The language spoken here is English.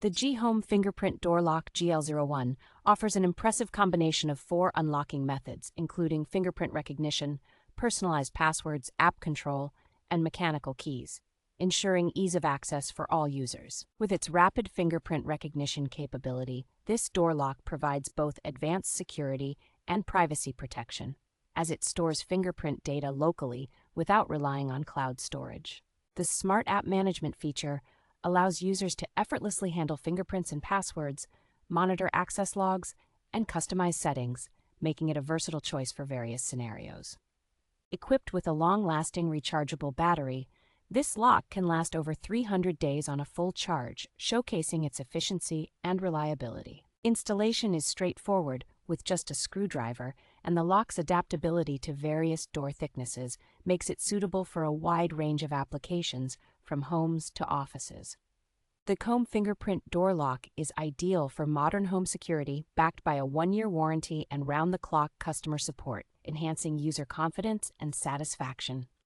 The GHome Fingerprint Door Lock GL01 offers an impressive combination of 4 unlocking methods, including fingerprint recognition, personalized passwords, app control, and mechanical keys, ensuring ease of access for all users. With its rapid fingerprint recognition capability, this door lock provides both advanced security and privacy protection, as it stores fingerprint data locally without relying on cloud storage. The Smart App Management feature allows users to effortlessly handle fingerprints and passwords, monitor access logs, and customize settings, making it a versatile choice for various scenarios. Equipped with a long-lasting rechargeable battery, this lock can last over 300 days on a full charge, showcasing its efficiency and reliability. Installation is straightforward with just a screwdriver, and the lock's adaptability to various door thicknesses makes it suitable for a wide range of applications, from homes to offices. The GHome Fingerprint Door Lock is ideal for modern home security, backed by a 1-year warranty and round-the-clock customer support, enhancing user confidence and satisfaction.